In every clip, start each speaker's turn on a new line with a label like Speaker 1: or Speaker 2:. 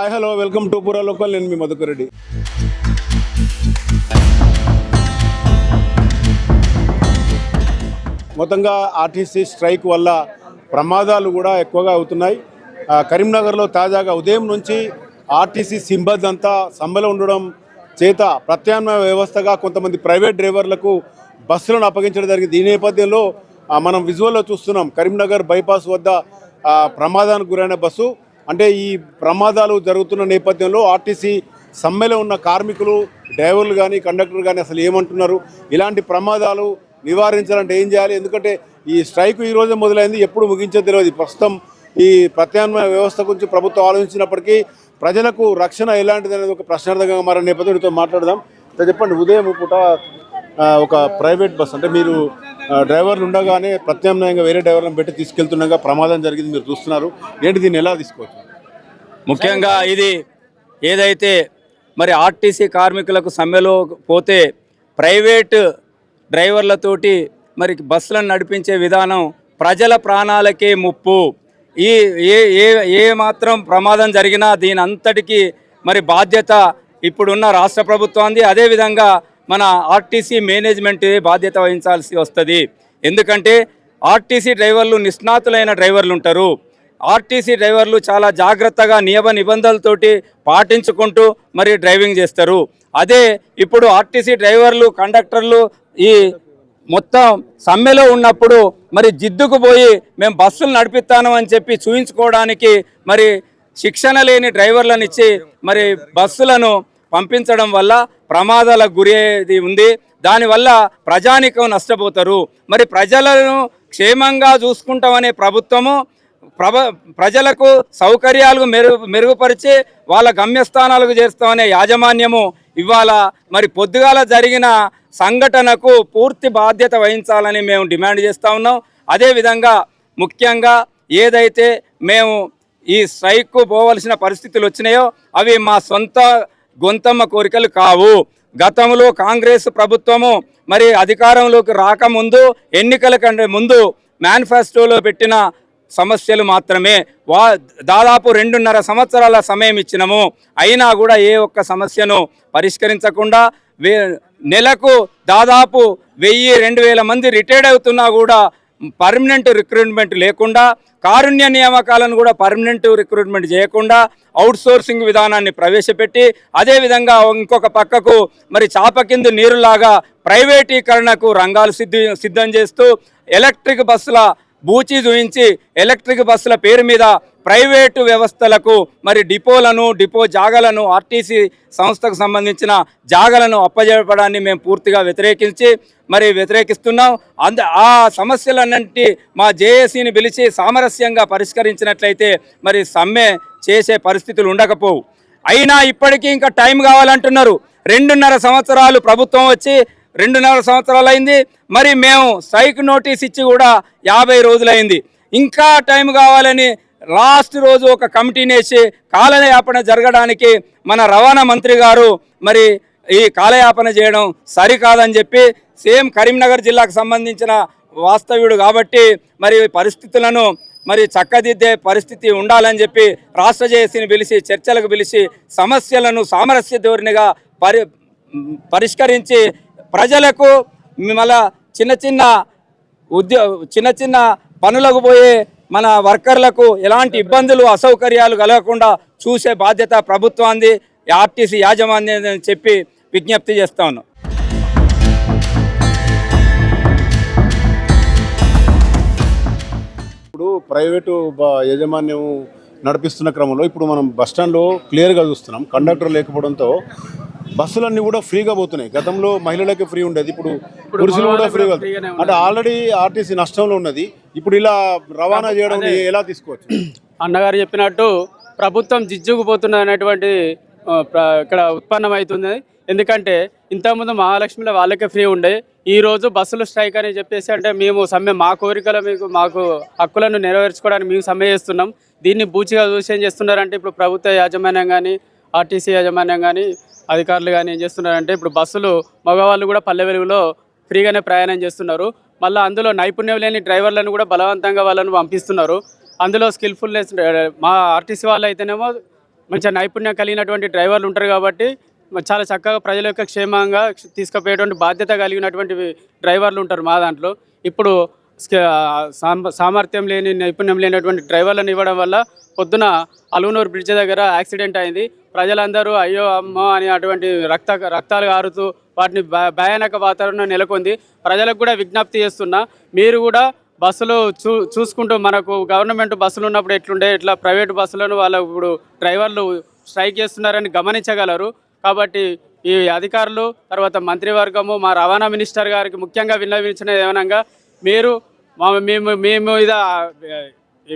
Speaker 1: Hi hello welcome to పూరా local. నేను మీ మధుకర్ రెడ్డి. మొత్తంగా ఆర్టీసీ స్ట్రైక్ వల్ల ప్రమాదాలు కూడా ఎక్కువగా అవుతున్నాయి. కరీంనగర్లో తాజాగా ఉదయం నుంచి ఆర్టీసీ సిబ్బంది అంతా సమ్మెలో ఉండడం చేత ప్రత్యామ్నాయ వ్యవస్థగా కొంతమంది ప్రైవేట్ డ్రైవర్లకు బస్సులను అప్పగించడం జరిగింది. ఈ నేపథ్యంలో మనం విజువల్లో చూస్తున్నాం కరీంనగర్ బైపాస్ వద్ద ప్రమాదానికి గురైన బస్సు. అంటే ఈ ప్రమాదాలు జరుగుతున్న నేపథ్యంలో ఆర్టీసీ సమ్మెలో ఉన్న కార్మికులు, డ్రైవర్లు కానీ కండక్టర్ కానీ అసలు ఏమంటున్నారు, ఇలాంటి ప్రమాదాలు నివారించాలంటే ఏం చేయాలి? ఎందుకంటే ఈ స్ట్రైక్ ఈ రోజే మొదలైంది, ఎప్పుడు ముగించే తెలియదు. ప్రస్తుతం ఈ ప్రత్యామ్నాయ వ్యవస్థ గురించి ప్రభుత్వం ఆలోచించినప్పటికీ ప్రజలకు రక్షణ ఎలాంటిది అనేది ఒక ప్రశ్నార్థకంగా మారిన నేపథ్యంతో మాట్లాడదాం. చెప్పండి, ఉదయం పూట ఒక ప్రైవేట్ బస్ అంటే మీరు డ్రైవర్లు ఉండగానే ప్రత్యామ్నాయంగా వేరే డ్రైవర్లను పెట్టి తీసుకెళ్తుండగా ప్రమాదం జరిగింది, మీరు చూస్తున్నారు. ఏంటి, దీన్ని ఎలా తీసుకోవచ్చు?
Speaker 2: ముఖ్యంగా ఇది ఏదైతే మరి ఆర్టీసీ కార్మికులకు సమ్మెలో పోతే ప్రైవేట్ డ్రైవర్లతోటి మరి బస్సులను నడిపించే విధానం ప్రజల ప్రాణాలకే ముప్పు. ఈ ఏ మాత్రం ప్రమాదం జరిగినా దీని అంతటికీ మరి బాధ్యత ఇప్పుడున్న రాష్ట్ర ప్రభుత్వాన్ని, అదేవిధంగా మన ఆర్టీసీ మేనేజ్మెంట్ బాధ్యత వహించాల్సి వస్తుంది. ఎందుకంటే ఆర్టీసీ డ్రైవర్లు నిష్ణాతులైన డ్రైవర్లు ఉంటారు. ఆర్టీసీ డ్రైవర్లు చాలా జాగ్రత్తగా నియమ నిబంధనలతోటి పాటించుకుంటూ మరి డ్రైవింగ్ చేస్తారు. అదే ఇప్పుడు ఆర్టీసీ డ్రైవర్లు, కండక్టర్లు ఈ మొత్తం సమ్మెలో ఉన్నప్పుడు మరి జిద్దుకు పోయి మేము బస్సులు నడిపిస్తాను అని చెప్పి చూయించుకోవడానికి మరి శిక్షణ లేని డ్రైవర్లను ఇచ్చి మరి బస్సులను పంపించడం వల్ల ప్రమాదాలకు గురేది ఉంది. దానివల్ల ప్రజానికం నష్టపోతారు. మరి ప్రజలను క్షేమంగా చూసుకుంటామనే ప్రభుత్వము ప్రజలకు సౌకర్యాలు మెరుగుపరిచి వాళ్ళ గమ్యస్థానాలకు చేస్తామనే యాజమాన్యము ఇవాళ మరి పొద్దుగాల జరిగిన సంఘటనకు పూర్తి బాధ్యత వహించాలని మేము డిమాండ్ చేస్తూ ఉన్నాం. అదేవిధంగా ముఖ్యంగా ఏదైతే మేము ఈ స్ట్రైక్కు పోవలసిన పరిస్థితులు వచ్చినాయో అవి మా సొంత గొంతమ్మ కోరికలు కావు. గతంలో కాంగ్రెస్ ప్రభుత్వము మరి అధికారంలోకి రాకముందు, ఎన్నికల కంటే ముందు మేనిఫెస్టోలో పెట్టిన సమస్యలు మాత్రమే. దాదాపు 2.5 సంవత్సరాల సమయం ఇచ్చినాము, అయినా కూడా ఏ ఒక్క సమస్యను పరిష్కరించకుండా నెలకు దాదాపు 1000-2000 మంది రిటైర్డ్ అవుతున్నా కూడా పర్మనెంట్ రిక్రూట్మెంట్ లేకుండా, కారుణ్య నియామకాలను కూడా పర్మనెంట్ రిక్రూట్మెంట్ చేయకుండా అవుట్సోర్సింగ్ విధానాన్ని ప్రవేశపెట్టి, అదేవిధంగా ఇంకొక పక్కకు మరి చాప కింద నీరులాగా ప్రైవేటీకరణకు రంగాలు సిద్ధం చేస్తూ ఎలక్ట్రిక్ బస్సుల బూచి చూయించి ఎలక్ట్రిక్ బస్సుల పేరు మీద ప్రైవేటు వ్యవస్థలకు మరి డిపో జాగలను ఆర్టీసీ సంస్థకు సంబంధించిన జాగలను అప్పజెప్పడాన్ని మేము పూర్తిగా వ్యతిరేకిస్తున్నాం. ఆ సమస్యలన్నింటి మా జేఏసీని పిలిచి సామరస్యంగా పరిష్కరించినట్లయితే మరి సమ్మె చేసే పరిస్థితులు ఉండకపోవు. అయినా ఇప్పటికీ ఇంకా టైం కావాలంటున్నారు. 2.5 సంవత్సరాలు ప్రభుత్వం వచ్చి 2.5 సంవత్సరాలు అయింది. మరి మేము స్ట్రైక్ నోటీస్ ఇచ్చి కూడా 50 రోజులైంది. ఇంకా టైం కావాలని లాస్ట్ రోజు ఒక కమిటీని వేసి కాలయాపన జరగడానికి మన రవాణా మంత్రి గారు మరి ఈ కాలయాపన చేయడం సరికాదని చెప్పి, సేమ్ కరీంనగర్ జిల్లాకు సంబంధించిన వాస్తవ్యుడు కాబట్టి మరి పరిస్థితులను మరి చక్కదిద్దే పరిస్థితి ఉండాలని చెప్పి రాష్ట్ర జేఏసీని పిలిచి చర్చలకు పిలిచి సమస్యలను సామరస్య ధోరణిగా పరిష్కరించి ప్రజలకు మళ్ళా చిన్న చిన్న పనులకు పోయే మన వర్కర్లకు ఎలాంటి ఇబ్బందులు, అసౌకర్యాలు కలగకుండా చూసే బాధ్యత ప్రభుత్వాన్ని, ఆర్టీసీ యాజమాన్యం అని చెప్పి విజ్ఞప్తి చేస్తా ఉన్నాం.
Speaker 1: ఇప్పుడు ప్రైవేటు యాజమాన్యం నడిపిస్తున్న క్రమంలో ఇప్పుడు మనం బస్టాండ్లో క్లియర్గా చూస్తున్నాం, కండక్టర్ లేకపోవడంతో బస్సులన్నీ కూడా ఫ్రీగా పోతున్నాయి. గతంలో మహిళలకి ఫ్రీ ఉండేది, ఇప్పుడు పురుషులు కూడా ఫ్రీగా. అంటే ఆల్రెడీ ఆర్టీసీ నష్టంలో ఉన్నది, ఇప్పుడు ఇలా రవాణా చేయడం ఎలా తీసుకోవచ్చు?
Speaker 3: అన్నగారు చెప్పినట్టు ప్రభుత్వం జిజ్జుకుపోతున్నది అనేటువంటి ఇక్కడ ఉత్పన్నమవుతుంది. ఎందుకంటే ఇంతకుముందు మహాలక్ష్మిలో వాళ్ళకే ఫ్రీ ఉండే, ఈరోజు బస్సులు స్ట్రైక్ అని చెప్పేసి అంటే మేము సమ్మె మా కోరికలు మాకు హక్కులను నెరవేర్చుకోవడానికి మేము సమ్మె చేస్తున్నాం. దీన్ని బూచిగా చూసి ఏం చేస్తున్నారంటే ఇప్పుడు ప్రభుత్వ యాజమాన్యం కానీ, ఆర్టీసీ యాజమాన్యం కానీ, అధికారులు కానీ ఏం చేస్తున్నారంటే ఇప్పుడు బస్సులు మగవాళ్ళు కూడా పల్లె వెలుగులో ఫ్రీగానే ప్రయాణం చేస్తున్నారు. మళ్ళీ అందులో నైపుణ్యం లేని డ్రైవర్లను కూడా బలవంతంగా వాళ్ళను పంపిస్తున్నారు. అందులో స్కిల్ఫుల్నెస్ మా ఆర్టీసీ వాళ్ళు అయితేనేమో మంచిగా నైపుణ్యం కలిగినటువంటి డ్రైవర్లు ఉంటారు కాబట్టి చాలా చక్కగా ప్రజల యొక్క క్షేమంగా తీసుకుపోయేటువంటి బాధ్యత కలిగినటువంటి డ్రైవర్లు ఉంటారు మా దాంట్లో. ఇప్పుడు సామర్థ్యం లేని నైపుణ్యం లేనటువంటి డ్రైవర్లను ఇవ్వడం వల్ల పొద్దున అలుగునూరు బ్రిడ్జ్ దగ్గర యాక్సిడెంట్ అయింది. ప్రజలందరూ అయ్యో అమ్మో అని అటువంటి రక్తాలు కారుతూ వాటిని భయానక వాతావరణం నెలకొంది. ప్రజలకు కూడా విజ్ఞప్తి చేస్తున్నా, మీరు కూడా బస్సులు చూసుకుంటూ మనకు గవర్నమెంట్ బస్సులు ఉన్నప్పుడు ఎట్లుండే ఇట్లా ప్రైవేట్ బస్సులను వాళ్ళు ఇప్పుడు డ్రైవర్లు స్ట్రైక్ చేస్తున్నారని గమనించగలరు. కాబట్టి ఈ అధికారులు తర్వాత మంత్రివర్గము మా రవాణా మినిస్టర్ గారికి ముఖ్యంగా విన్నవించినది ఏమనగా, మేము ఇది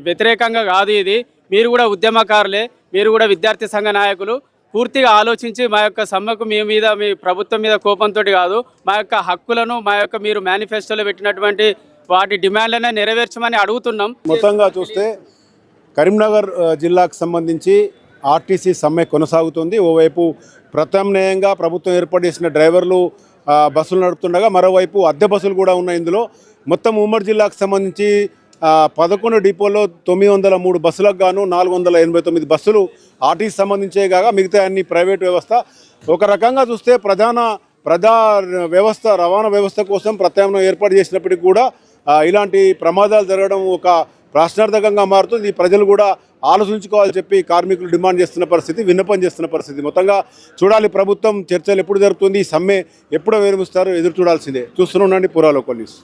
Speaker 3: వ్యతిరేకంగా కాదు, ఇది మీరు కూడా ఉద్యమకారులే, మీరు కూడా విద్యార్థి సంఘ నాయకులు, పూర్తిగా ఆలోచించి మా యొక్క సమ్మెకు మీ మీద మీ ప్రభుత్వం మీద కోపంతో కాదు, మా యొక్క హక్కులను మా యొక్క మీరు మేనిఫెస్టోలో పెట్టినటువంటి వాటి డిమాండ్లనే నెరవేర్చమని అడుగుతున్నాం.
Speaker 1: మొత్తంగా చూస్తే కరీంనగర్ జిల్లాకు సంబంధించి ఆర్టీసీ సమ్మె కొనసాగుతుంది. ఓవైపు ప్రత్యామ్నాయంగా ప్రభుత్వం ఏర్పాటు చేసిన డ్రైవర్లు బస్సులు నడుపుతుండగా మరోవైపు అద్దె బస్సులు కూడా ఉన్నాయి. ఇందులో మొత్తం ఉమ్మడి జిల్లాకు సంబంధించి 11 డిపోల్లో 903 బస్సులకు గాను 489 బస్సులు ఆర్టీసీ సంబంధించే కాగా మిగతా అన్ని ప్రైవేట్ వ్యవస్థ. ఒక రకంగా చూస్తే ప్రజా వ్యవస్థ రవాణా వ్యవస్థ కోసం ప్రత్యామ్నాయం ఏర్పాటు చేసినప్పటికీ కూడా ఇలాంటి ప్రమాదాలు జరగడం ఒక ప్రశ్నార్థకంగా మారుతుంది. ప్రజలు కూడా ఆలోచించుకోవాలని చెప్పి కార్మికులు డిమాండ్ చేస్తున్న పరిస్థితి, విన్నపం చేస్తున్న పరిస్థితి. మొత్తంగా చూడాలి ప్రభుత్వం చర్చలు ఎప్పుడు జరుగుతుంది, ఈ సమ్మె ఎప్పుడు విరమిస్తారో ఎదురు చూడాల్సిందే. చూస్తూనే ఉండండి పురా లోకల్ న్యూస్.